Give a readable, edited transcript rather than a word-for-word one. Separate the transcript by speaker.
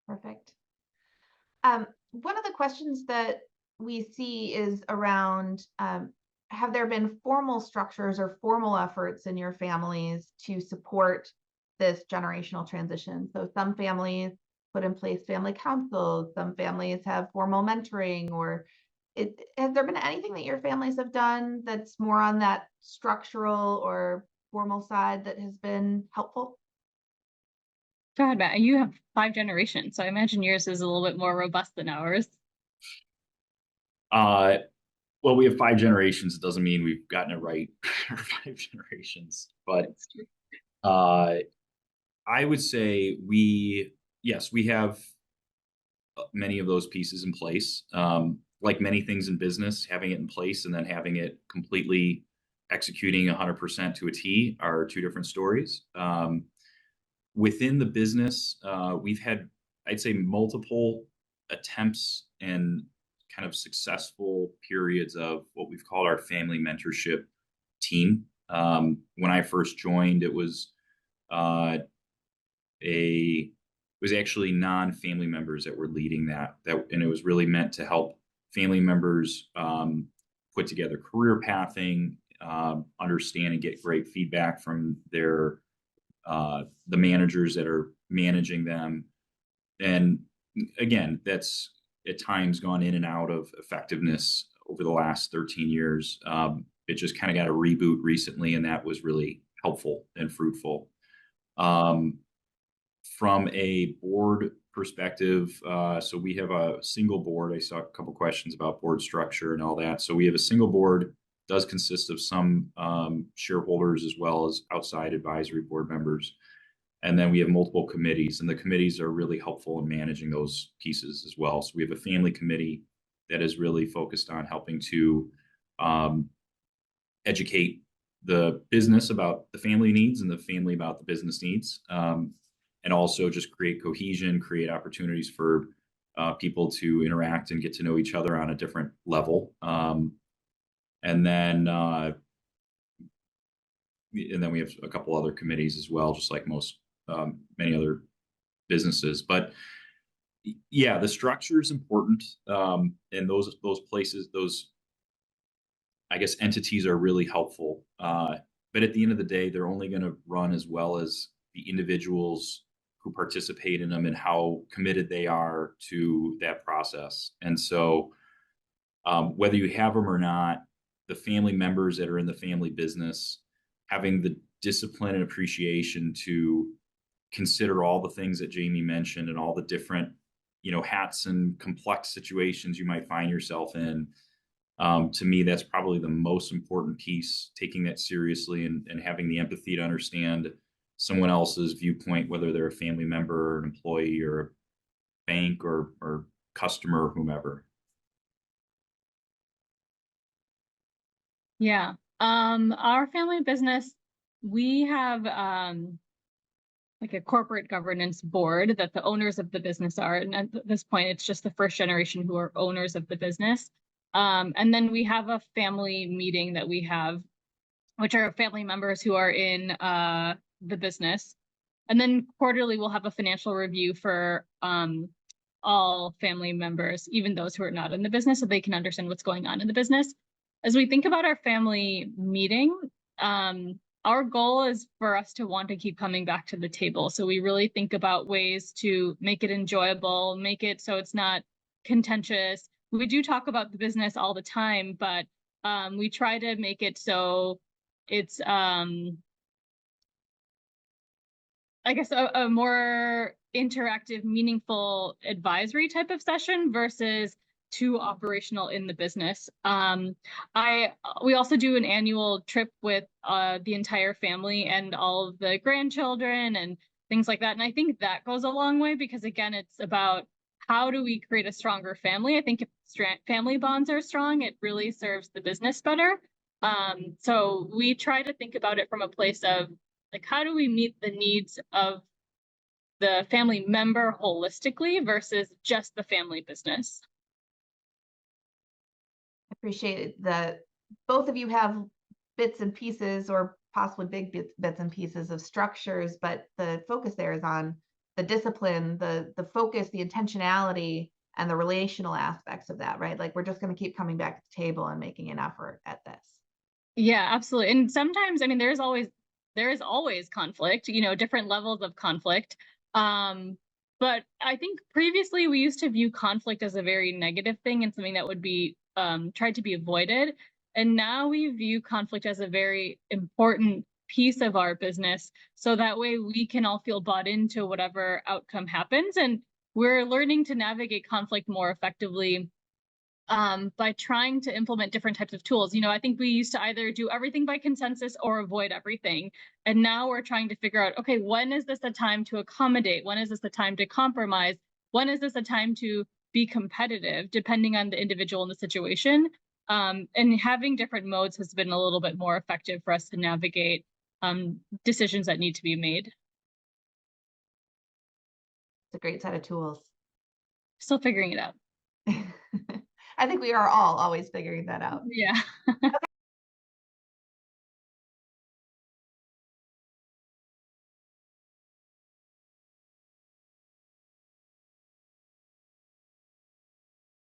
Speaker 1: Perfect. One of the questions that we see is around, have there been formal structures or formal efforts in your families to support this generational transition? So some families put in place family councils, some families have formal mentoring, or has there been anything that your families have done that's more on that structural or formal side that has been helpful?
Speaker 2: Go ahead, Matt. You have 5 generations, so I imagine yours is a little bit more robust than ours.
Speaker 3: Uh, well, we have 5 generations. It doesn't mean we've gotten it right for 5 generations, but
Speaker 2: That's true.
Speaker 3: uh, I would say yes, we have many of those pieces in place. Like many things in business, having it in place and then having it completely executing 100% to a T are two different stories. Within the business, we've had, I'd say, multiple attempts and kind of successful periods of what we've called our family mentorship team. When I first joined, uh, it was actually non-family members that were leading and it was really meant to help family members put together career pathing, understand and get great feedback from the managers that are managing them. And again, that's at times gone in and out of effectiveness over the last 13 years. It just kind of got a reboot recently, and that was really helpful and fruitful. From a board perspective, so we have a single board. I saw a couple questions about board structure and all that. So we have a single board, does consist of some shareholders as well as outside advisory board members. And then we have multiple committees, and the committees are really helpful in managing those pieces as well. So we have a family committee that is really focused on helping to educate the business about the family needs and the family about the business needs. And also just create cohesion, create opportunities for people to interact and get to know each other on a different level. And then we have a couple other committees as well, just like many other businesses. But yeah, the structure is important, and those places, those, I guess, entities are really helpful. But at the end of the day, they're only going to run as well as the individuals who participate in them and how committed they are to that process. And so, whether you have them or not, the family members that are in the family business having the discipline and appreciation to consider all the things that Jamie mentioned and all the different, hats and complex situations you might find yourself in. To me, that's probably the most important piece, taking that seriously and having the empathy to understand someone else's viewpoint, whether they're a family member or an employee or a bank or customer or whomever.
Speaker 2: Yeah. Our family business, we have like a corporate governance board that the owners of the business are. And at this point, it's just the first generation who are owners of the business. And then we have a family meeting that we have, which are family members who are in the business. And then quarterly, we'll have a financial review for all family members, even those who are not in the business, so they can understand what's going on in the business. As we think about our family meeting, our goal is for us to want to keep coming back to the table. So we really think about ways to make it enjoyable, make it so it's not contentious. We do talk about the business all the time, but we try to make it so it's I guess a more interactive, meaningful advisory type of session versus too operational in the business. We also do an annual trip with the entire family and all of the grandchildren and things like that. And I think that goes a long way because, again, it's about how do we create a stronger family? I think if family bonds are strong, it really serves the business better. So we try to think about it from a place of like, how do we meet the needs of the family member holistically versus just the family business?
Speaker 1: Appreciate that both of you have bits and pieces or possibly big bits and pieces of structures, but the focus there is on discipline, the focus, the intentionality, and the relational aspects of that, right? Like we're just going to keep coming back to the table and making an effort at this.
Speaker 2: Yeah, absolutely. And sometimes, I mean, there is always conflict, different levels of conflict. But I think previously we used to view conflict as a very negative thing and something that would be tried to be avoided. And now we view conflict as a very important piece of our business. So that way we can all feel bought into whatever outcome happens. And we're learning to navigate conflict more effectively by trying to implement different types of tools. I think we used to either do everything by consensus or avoid everything. And now we're trying to figure out, okay, when is this a time to accommodate? When is this a time to compromise? When is this a time to be competitive, depending on the individual and the situation? And having different modes has been a little bit more effective for us to navigate decisions that need to be made.
Speaker 1: It's a great set of tools.
Speaker 2: Still figuring it out.
Speaker 1: I think we are all always figuring that out.
Speaker 2: Yeah.
Speaker 1: Okay.